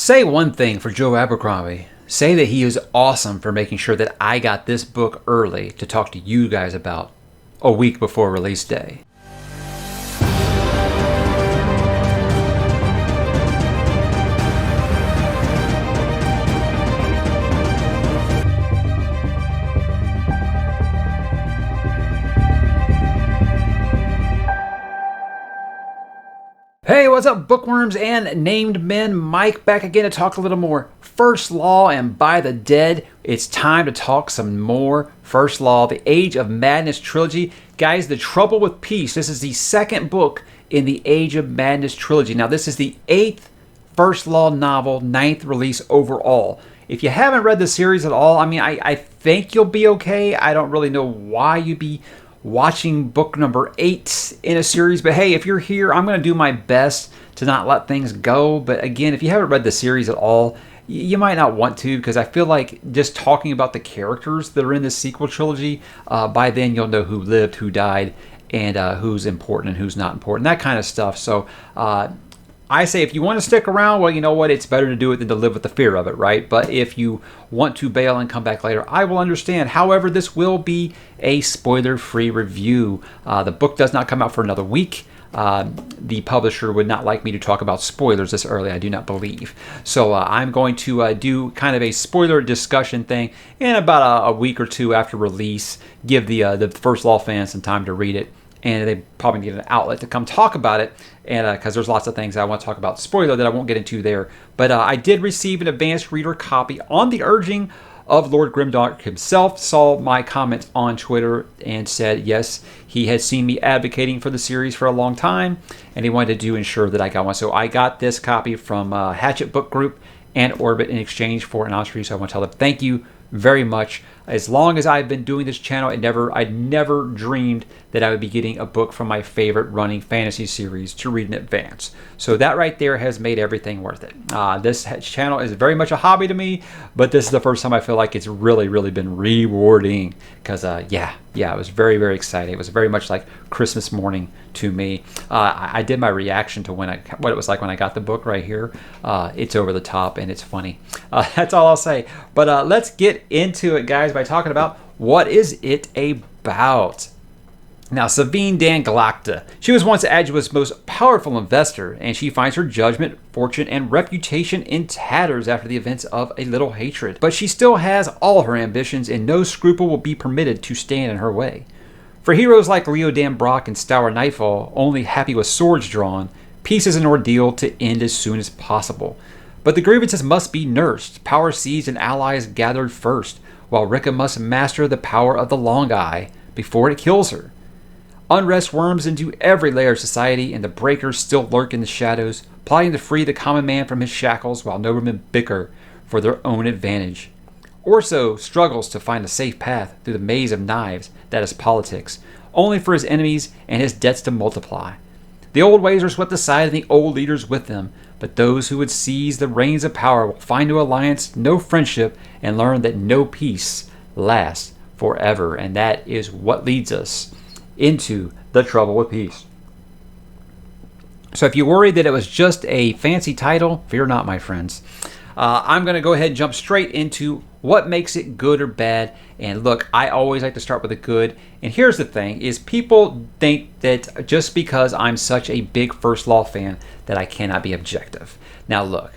Say one thing for Joe Abercrombie. Say that he is awesome for making sure that I got this book early to talk to you guys about a week before release day. Hey, what's up, bookworms and named men? Mike back again to talk a little more First Law and By the Dead. It's time to talk some more First Law, the Age of Madness trilogy. Guys, The Trouble with Peace. This is the second book in the Age of Madness trilogy. Now, this is the 8th First Law novel, 9th release overall. If you haven't read the series at all, I think you'll be okay. I don't really know why you'd be watching book number 8 in a series, but hey, if you're here, I'm going to do my best to not let things go. But again, if you haven't read the series at all, you might not want to, because I feel like just talking about the characters that are in this sequel trilogy, by then you'll know who lived, who died, and who's important and who's not important, that kind of stuff. So I say if you want to stick around, well, you know what? It's better to do it than to live with the fear of it, right? But if you want to bail and come back later, I will understand. However, this will be a spoiler-free review. The book does not come out for another week. The publisher would not like me to talk about spoilers this early, I do not believe. So I'm going to do kind of a spoiler discussion thing in about a week or two after release. Give the First Law fans some time to read it. And they probably need an outlet to come talk about it, and because there's lots of things I want to talk about. Spoiler that I won't get into there. But I did receive an advanced reader copy on the urging of Lord Grimdark himself. Saw my comments on Twitter and said yes, he had seen me advocating for the series for a long time, and he wanted to ensure that I got one. So I got this copy from Hatchet Book Group and Orbit in exchange for an honest review. So I want to tell them thank you very much. As long as I've been doing this channel, I'd never dreamed that I would be getting a book from my favorite running fantasy series to read in advance. So that right there has made everything worth it. This channel is very much a hobby to me, but this is the first time I feel like it's really been rewarding, because yeah, it was very exciting. It was very much like Christmas morning to me. I did my reaction to what it was like when I got the book right here. It's over the top and it's funny. That's all I'll say. But let's get into it, guys, by talking about what is it about. Now, Savine Dan Galacta. She was once Adjua's most powerful investor, and she finds her judgment, fortune, and reputation in tatters after the events of A Little Hatred. But she still has all her ambitions, and no scruple will be permitted to stand in her way. For heroes like Leo Dan Brock and Stour Nightfall, only happy with swords drawn, peace is an ordeal to end as soon as possible. But the grievances must be nursed, power seized and allies gathered first, while Ricca must master the power of the Long Eye before it kills her. Unrest worms into every layer of society, and the breakers still lurk in the shadows, plotting to free the common man from his shackles while noblemen bicker for their own advantage. Orso struggles to find a safe path through the maze of knives that is politics, only for his enemies and his debts to multiply. The old ways are swept aside and the old leaders with them, but those who would seize the reins of power will find no alliance, no friendship, and learn that no peace lasts forever. And that is what leads us into The Trouble with Peace. So if you worried that it was just a fancy title, fear not, my friends. I'm going to go ahead and jump straight into what makes it good or bad. And look, I always like to start with the good. And here's the thing, is people think that just because I'm such a big First Law fan that I cannot be objective. Now look,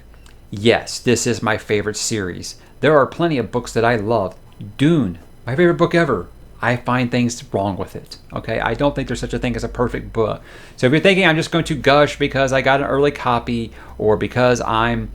yes, this is my favorite series. There are plenty of books that I love. Dune, my favorite book ever. I find things wrong with it. Okay, I don't think there's such a thing as a perfect book. So if you're thinking I'm just going to gush because I got an early copy, or because I'm,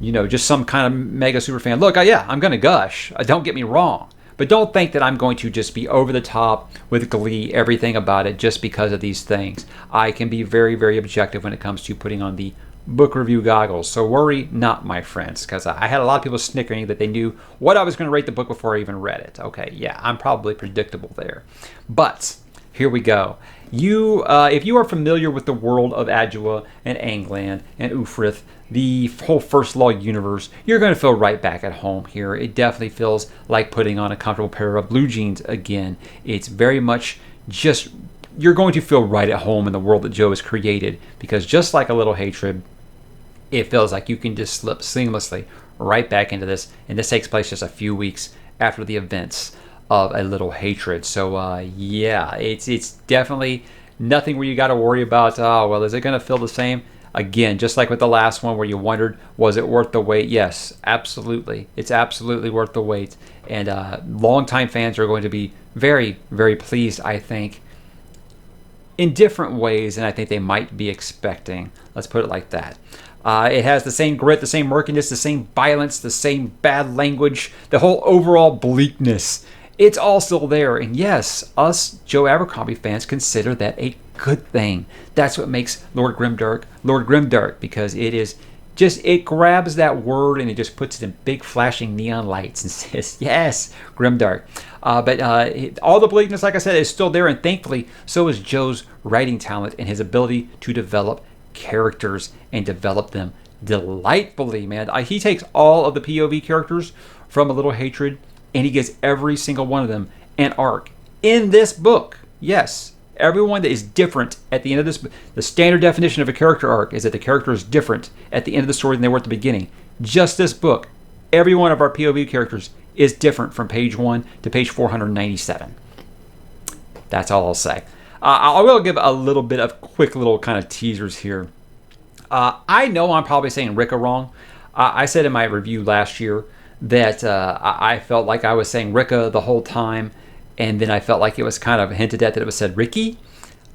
just some kind of mega super fan, look, yeah, I'm going to gush. Don't get me wrong. But don't think that I'm going to just be over the top with glee, everything about it, just because of these things. I can be very objective when it comes to putting on the book review goggles. So worry not, my friends, because I had a lot of people snickering that they knew what I was going to rate the book before I even read it. Okay, yeah, I'm probably predictable there. But here we go. If you are familiar with the world of Adjua and Angland and Ufrith, the whole First Law universe, you're going to feel right back at home here. It definitely feels like putting on a comfortable pair of blue jeans again. It's very much just, you're going to feel right at home in the world that Joe has created, because just like A Little Hatred, it feels like you can just slip seamlessly right back into this. And this takes place just a few weeks after the events of A Little Hatred. So yeah, it's definitely nothing where you got to worry about, oh, well, is it going to feel the same? Again, just like with the last one where you wondered, was it worth the wait? Yes, absolutely. It's absolutely worth the wait. And longtime fans are going to be very, very pleased, I think, in different ways than I think they might be expecting. Let's put it like that. It has the same grit, the same murkiness, the same violence, the same bad language, the whole overall bleakness. It's all still there. And yes, us Joe Abercrombie fans consider that a good thing. That's what makes Lord Grimdark, because it is just, it grabs that word and it just puts it in big flashing neon lights and says, yes, Grimdark. But all the bleakness, like I said, is still there. And thankfully, so is Joe's writing talent and his ability to develop characters and develop them delightfully, man. He takes all of the POV characters from A Little Hatred and he gives every single one of them an arc in this book. Yes, everyone that is different at the end of this. The standard definition of a character arc is that the character is different at the end of the story than they were at the beginning. Just this book, every one of our POV characters is different from page 1 to page 497. That's all I'll say. I will give a little bit of quick little kind of teasers here. I know I'm probably saying Rika wrong. I said in my review last year that I felt like I was saying Rika the whole time, and then I felt like it was kind of hinted at that it was said Ricky.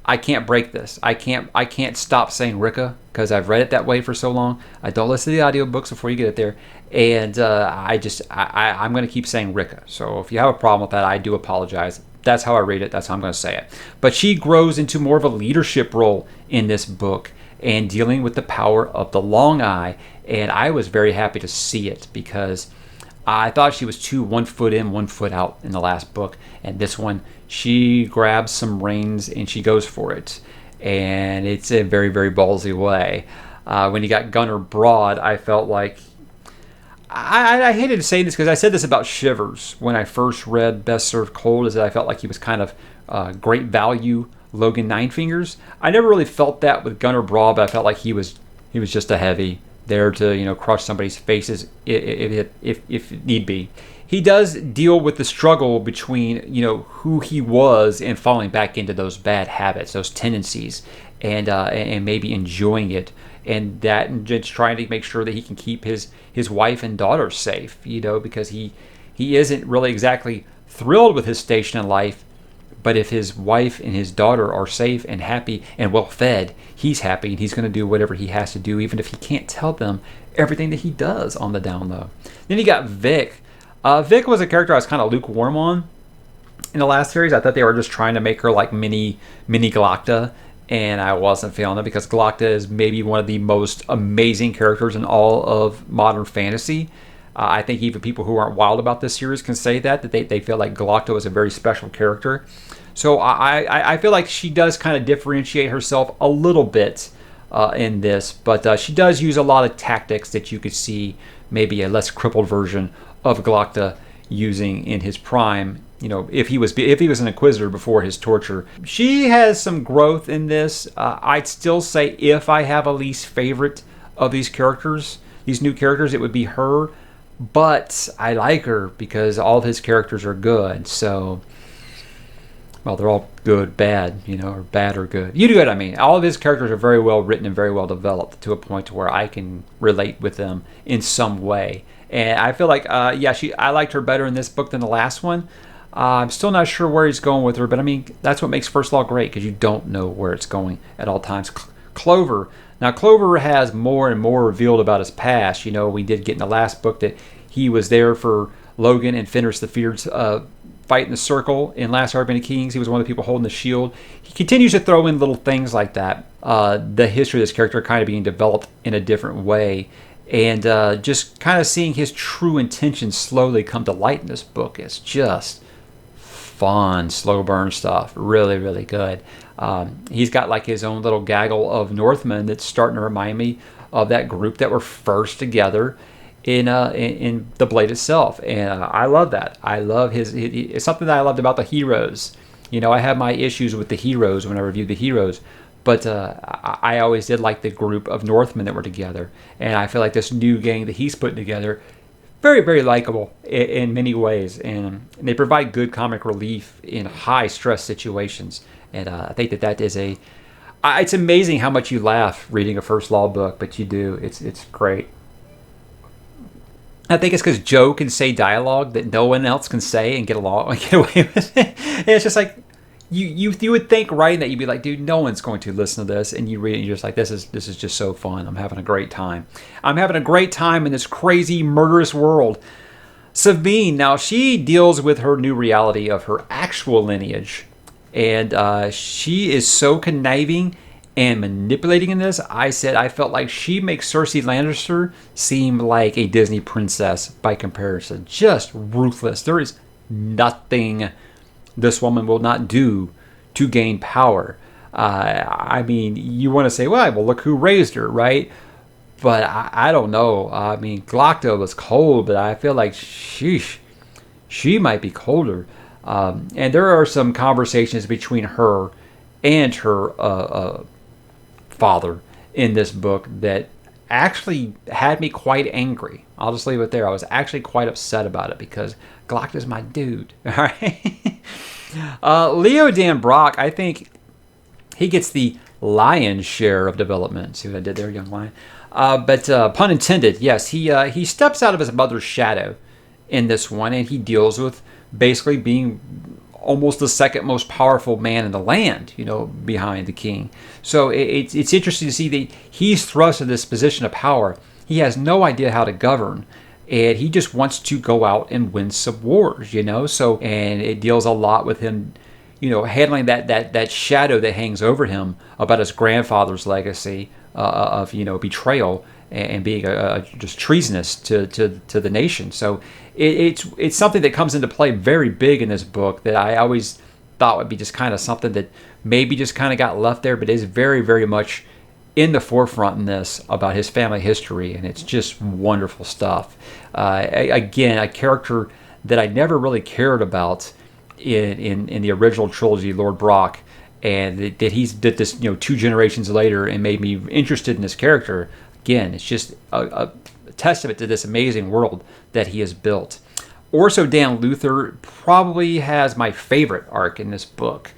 I can't break this. I can't stop saying Rika because I've read it that way for so long. I don't listen to the audiobooks before you get it there, and I'm going to keep saying Rika. So if you have a problem with that, I do apologize. That's how I read it. That's how I'm going to say it. But she grows into more of a leadership role in this book and dealing with the power of the Long Eye, and I was very happy to see it because I thought she was too 1 foot in, 1 foot out in the last book. And this one, she grabs some reins and she goes for it. And it's a very, very ballsy way. When you got Gunnar Broad, I felt like... I hated to say this because I said this about Shivers when I first read Best Served Cold, is that I felt like he was kind of great value Logan Ninefingers. I never really felt that with Gunnar Broad, but I felt like he was just a heavy there to crush somebody's faces if need be. He does deal with the struggle between who he was and falling back into those bad habits, those tendencies, and maybe enjoying it, and just trying to make sure that he can keep his wife and daughter safe, because he isn't really exactly thrilled with his station in life. But if his wife and his daughter are safe and happy and well fed, he's happy and he's going to do whatever he has to do, even if he can't tell them everything that he does on the down low. Then you got Vic. Vic was a character I was kind of lukewarm on in the last series. I thought they were just trying to make her like mini Glocta, and I wasn't feeling it because Glocta is maybe one of the most amazing characters in all of modern fantasy. I think even people who aren't wild about this series can say that they feel like Glocta is a very special character. So I feel like she does kind of differentiate herself a little bit in this, but she does use a lot of tactics that you could see maybe a less crippled version of Glocta using in his prime. If he was an Inquisitor before his torture. She has some growth in this. I'd still say if I have a least favorite of these characters, these new characters, it would be her. But I like her because all of his characters are good. So, well, they're all good, bad, or bad or good. You do what I mean. All of his characters are very well written and very well developed to a point to where I can relate with them in some way. And I feel like, I liked her better in this book than the last one. I'm still not sure where he's going with her, but I mean, that's what makes First Law great, because you don't know where it's going at all times. Clover. Now, Clover has more and more revealed about his past. We did get in the last book that he was there for Logan and Fenris the Fierce's fight in the circle in Last Airbender Kings. He was one of the people holding the shield. He continues to throw in little things like that. The history of this character kind of being developed in a different way. And just kind of seeing his true intentions slowly come to light in this book is just fun, slow burn stuff. Really, really good. He's got like his own little gaggle of Northmen that's starting to remind me of that group that were first together in the Blade itself, and I love that. I love it's something that I loved about the heroes. I have my issues with the heroes when I review the heroes, But I always did like the group of Northmen that were together. And I feel like this new gang that he's putting together, very, very likable in many ways. And they provide good comic relief in high stress situations. And I think that is it's amazing how much you laugh reading a First Law book, but you do. It's great. I think it's because Joe can say dialogue that no one else can say and get away with it. And it's just like, you would think writing that, you'd be like, dude, no one's going to listen to this, and you read it and you're just like, this is just so fun. I'm having a great time. I'm having a great time in this crazy murderous world. Savine, now she deals with her new reality of her actual lineage, and she is so conniving and manipulating in this. I felt like she makes Cersei Lannister seem like a Disney princess by comparison. Just ruthless. There is nothing this woman will not do to gain power. I mean, you want to say, well, look who raised her, right? But I don't know. I mean, Glocta was cold, but I feel like, sheesh, she might be colder. And there are some conversations between her and her father in this book that actually had me quite angry. I'll just leave it there. I was actually quite upset about it because Glocta's my dude. All right. Leo Dan Brock, I think he gets the lion's share of development. See what I did there, young lion? But pun intended, yes, he steps out of his mother's shadow in this one, and he deals with basically being almost the second most powerful man in the land, behind the king. So it's interesting to see that he's thrust in this position of power. He has no idea how to govern, and he just wants to go out and win some wars, So, and it deals a lot with him, handling that shadow that hangs over him about his grandfather's legacy of betrayal and being just treasonous to the nation. So it's something that comes into play very big in this book that I always thought would be just kind of something that maybe just kind of got left there, but is very, very much in the forefront in this about his family history, and it's just wonderful stuff. Again, a character that I never really cared about in the original trilogy, Lord Brock, and that he's did this 2 generations later and made me interested in this character. Again, it's just a testament to this amazing world that he has built. Orso Dan Luther probably has my favorite arc in this book.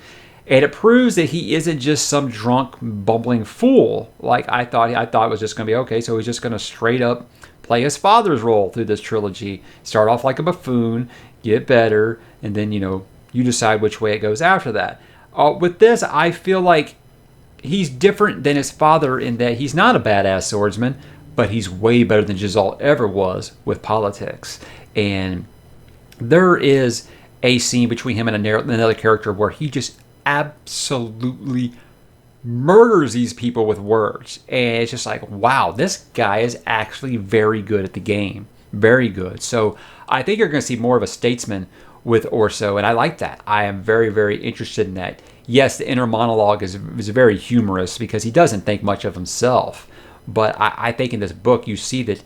And it proves that he isn't just some drunk, bumbling fool like I thought. I thought it was just going to be, okay, so he's just going to straight up play his father's role through this trilogy. Start off like a buffoon, get better, and then, you decide which way it goes after that. With this, I feel like he's different than his father in that he's not a badass swordsman, but he's way better than Giselle ever was with politics. And there is a scene between him and another character where he just absolutely murders these people with words. And it's just like, wow, this guy is actually very good at the game. Very good. So I think you're going to see more of a statesman with Orso, and I like that. I am very, very interested in that. Yes, the inner monologue is very humorous because he doesn't think much of himself. But I think in this book you see that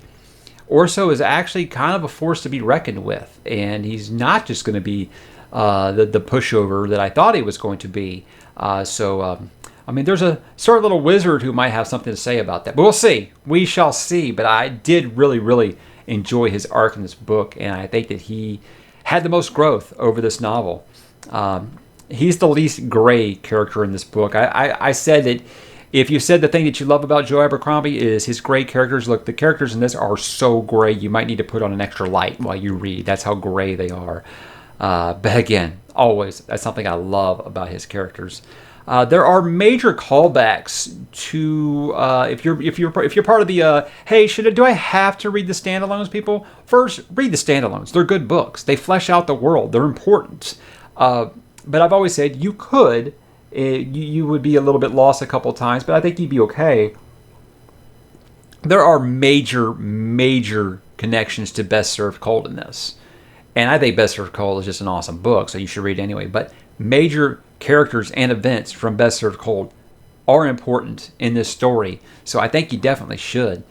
Orso is actually kind of a force to be reckoned with. And he's not just going to be the pushover that I thought he was going to be. There's a sort of little wizard who might have something to say about that. But we'll see. We shall see. But I did really, really enjoy his arc in this book. And I think that he had the most growth over this novel. He's the least gray character in this book. I said that if you said the thing that you love about Joe Abercrombie is his gray characters, look, the characters in this are so gray you might need to put on an extra light while you read. That's how gray they are. But again, always, that's something I love about his characters. There are major callbacks to if you're part of the hey, do I have to read the standalones, people? First, read the standalones. They're good books. They flesh out the world. They're important. But I've always said you could. You would be a little bit lost a couple times, but I think you'd be okay. There are major connections to Best Served Cold in this. And I think Best Served Cold is just an awesome book, so you should read it anyway. But major characters and events from Best Served Cold are important in this story, so I think you definitely should.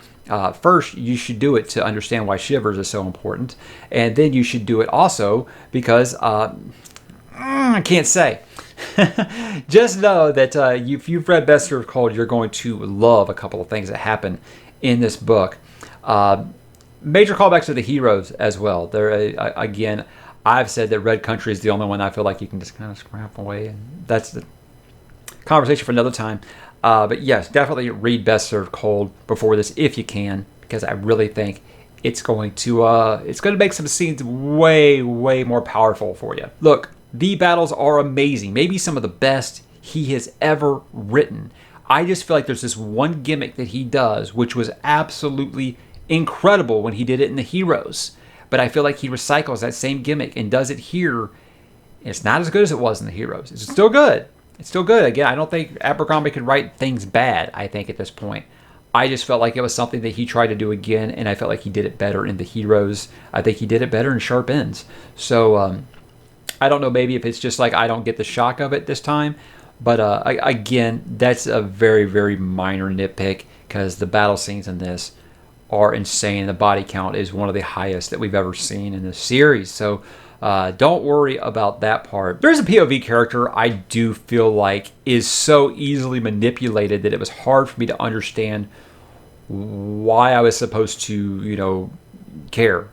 First, you should do it to understand why Shivers is so important, and then you should do it also because I can't say. Just know that if you've read Best Served Cold, you're going to love a couple of things that happen in this book. Major callbacks to the heroes as well. Again, I've said that Red Country is the only one I feel like you can just kind of scrap away, and that's the conversation for another time. But yes, definitely read Best Served Cold before this if you can, because I really think it's going to make some scenes way, way more powerful for you. Look, the battles are amazing, maybe some of the best he has ever written. I just feel like there's this one gimmick that he does, which was absolutely incredible when he did it in the Heroes. But I feel like he recycles that same gimmick and does it here. It's not as good as it was in the Heroes. It's still good. It's still good. Again, I don't think Abercrombie could write things bad, I think, at this point. I just felt like it was something that he tried to do again, and I felt like he did it better in the Heroes. I think he did it better in Sharp Ends. So, I don't know, maybe if it's just like I don't get the shock of it this time. But again, that's a very, very minor nitpick because the battle scenes in this are insane. The body count is one of the highest that we've ever seen in this series. So don't worry about that part. There's a POV character I do feel like is so easily manipulated that it was hard for me to understand why I was supposed to, care.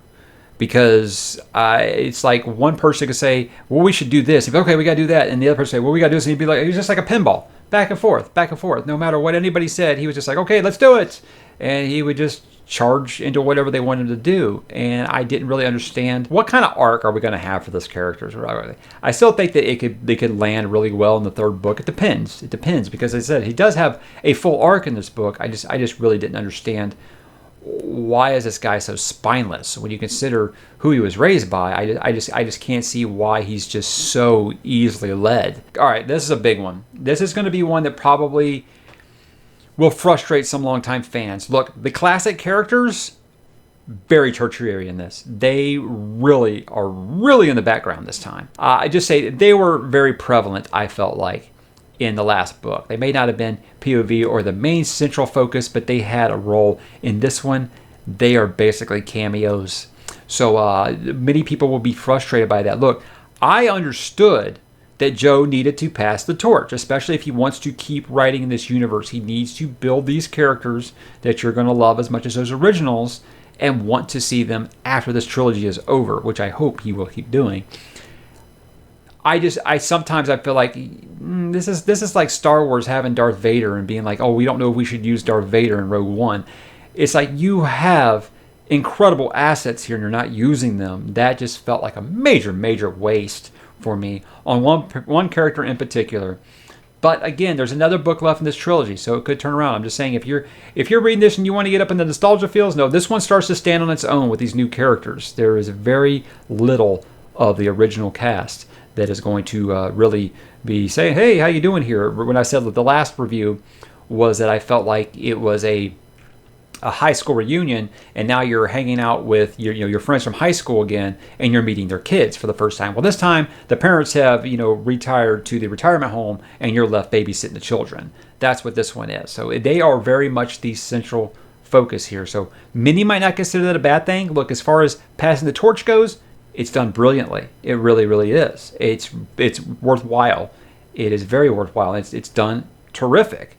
Because it's like one person could say, well, we should do this. He'd be, okay, we got to do that. And the other person would say, well, we got to do this. And he'd be like, he was just like a pinball, back and forth, back and forth. No matter what anybody said, he was just like, okay, let's do it. And he would just charge into whatever they wanted to do. And I didn't really understand what kind of arc are we going to have for this character. I still think that they could land really well in the third book. It depends. It depends because, as I said, he does have a full arc in this book. I just really didn't understand why is this guy so spineless when you consider who he was raised by. I just can't see why he's just so easily led. All right, this is a big one. This is going to be one that probably will frustrate some longtime fans. Look, the classic characters, very tertiary in this. They really are in the background this time. I just say they were very prevalent, I felt like, in the last book. They may not have been POV or the main central focus, but they had a role in this one. They are basically cameos. So many people will be frustrated by that. Look, I understood that Joe needed to pass the torch, especially if he wants to keep writing in this universe. He needs to build these characters that you're going to love as much as those originals and want to see them after this trilogy is over, which I hope he will keep doing. I sometimes feel like this is like Star Wars having Darth Vader and being like, oh, we don't know if we should use Darth Vader in Rogue One. It's like you have incredible assets here and you're not using them. That just felt like a major waste for me on one character in particular. But again, there's another book left in this trilogy, so it could turn around. I'm just saying, if you're reading this and you want to get up in the nostalgia feels, no, this one starts to stand on its own with these new characters. There is very little of the original cast that is going to really be saying, hey, how you doing here? When I said that the last review was that I felt like it was a high school reunion, and now you're hanging out with your friends from high school again, and you're meeting their kids for the first time. Well, this time the parents have retired to the retirement home, and you're left babysitting the children. That's what this one is. So they are very much the central focus here. So many might not consider that a bad thing. Look, as far as passing the torch goes, it's done brilliantly. It really is. It's worthwhile. It is very worthwhile. It's done terrific.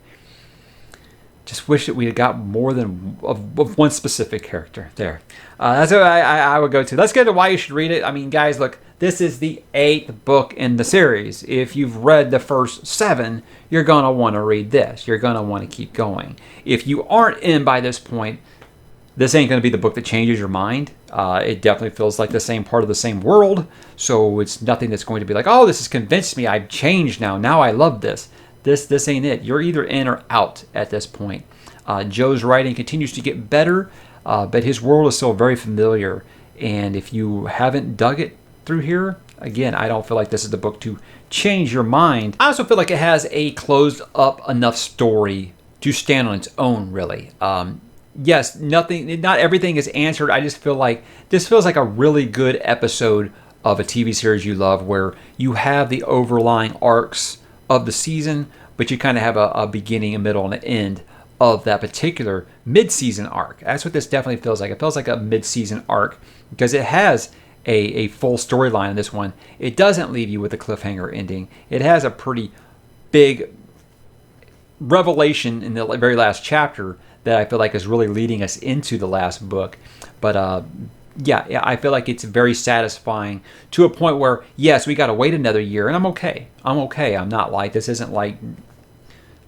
Just wish that we had got more than of one specific character there. That's what I would go to. Let's get to why you should read it. I mean, guys, look, this is the 8th book in the series. If you've read the first 7, you're going to want to read this. You're going to want to keep going. If you aren't in by this point, this ain't going to be the book that changes your mind. It definitely feels like the same part of the same world. So it's nothing that's going to be like, oh, this has convinced me. I've changed now. Now I love this. This ain't it. You're either in or out at this point. Joe's writing continues to get better, but his world is still very familiar. And if you haven't dug it through here, again, I don't feel like this is the book to change your mind. I also feel like it has a closed up enough story to stand on its own, really. Yes, not everything is answered. I just feel like this feels like a really good episode of a TV series you love, where you have the overlying arcs of the season, but you kind of have a beginning, a middle, and an end of that particular mid-season arc. That's what this definitely feels like. It feels like a mid-season arc because it has a full storyline in this one. It doesn't leave you with a cliffhanger ending. It has a pretty big revelation in the very last chapter that I feel like is really leading us into the last book. But yeah, I feel like it's very satisfying to a point where, yes, we got to wait another year, and I'm okay. I'm not like, this isn't like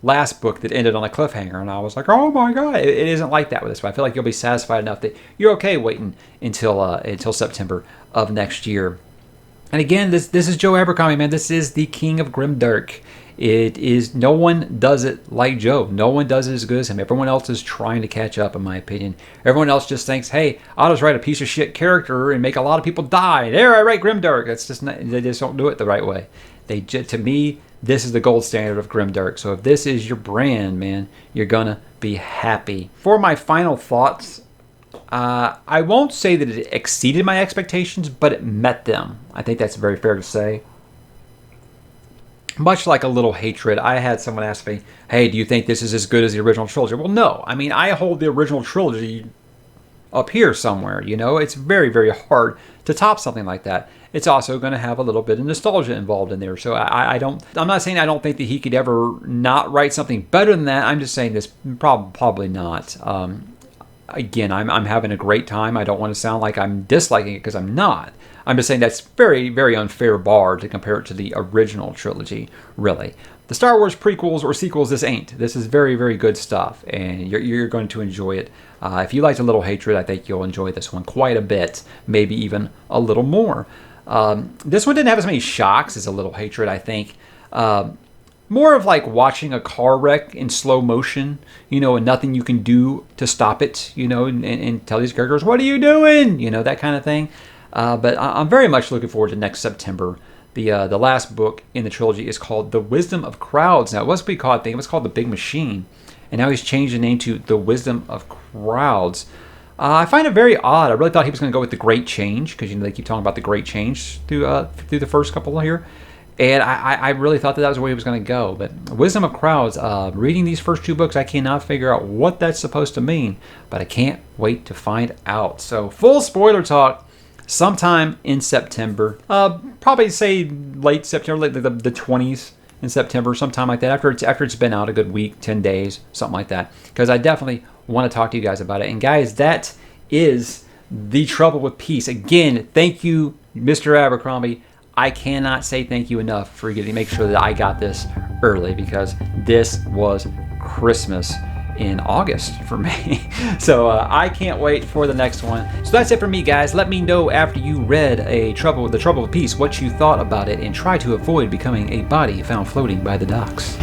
last book that ended on a cliffhanger, and I was like, oh my god, it isn't like that with this. But I feel like you'll be satisfied enough that you're okay waiting until September of next year. And again, this is Joe Abercrombie, man. This is the king of grimdark. It is, no one does it like Joe. No one does it as good as him. Everyone else is trying to catch up, in my opinion. Everyone else just thinks, hey, I'll just write a piece of shit character and make a lot of people die. There, I write grimdark. That's just not, they just don't do it the right way. To me, this is the gold standard of grimdark. So if this is your brand, man, you're gonna be happy. For my final thoughts, I won't say that it exceeded my expectations, but it met them. I think that's very fair to say. Much like A Little Hatred, I had someone ask me, hey, do you think this is as good as the original trilogy? Well, no. I mean, I hold the original trilogy up here somewhere, you know? It's very, very hard to top something like that. It's also going to have a little bit of nostalgia involved in there. So I'm not saying I don't think that he could ever not write something better than that. I'm just saying this probably not. Again, I'm having a great time. I don't want to sound like I'm disliking it, because I'm not. I'm just saying that's very, very unfair bar to compare it to the original trilogy, really. The Star Wars prequels or sequels, this ain't. This is very, very good stuff, and you're going to enjoy it. If you liked A Little Hatred, I think you'll enjoy this one quite a bit, maybe even a little more. This one didn't have as many shocks as A Little Hatred, I think. More of like watching a car wreck in slow motion, you know, and nothing you can do to stop it, you know, and tell these characters, what are you doing? You know, that kind of thing. But I'm very much looking forward to next September. The last book in the trilogy is called The Wisdom of Crowds. Now, it wasn't called, I think it was called The Big Machine. And now he's changed the name to The Wisdom of Crowds. I find it very odd. I really thought he was going to go with The Great Change, because, you know, they keep talking about the Great Change through the first couple here. And I really thought that was where he was going to go. But Wisdom of Crowds, reading these first two books, I cannot figure out what that's supposed to mean. But I can't wait to find out. So, full spoiler talk. Sometime in September, probably say late September, like the 20s in September, sometime like that, after it's been out a good week, 10 days, something like that, because I definitely want to talk to you guys about it. And guys, that is The Trouble with Peace. Again, thank you, Mr. Abercrombie. I cannot say thank you enough for getting make sure that I got this early, because this was Christmas in August for me. So I can't wait for the next one. So that's it for me, guys. Let me know after you read The Trouble with Peace what you thought about it, and try to avoid becoming a body found floating by the docks.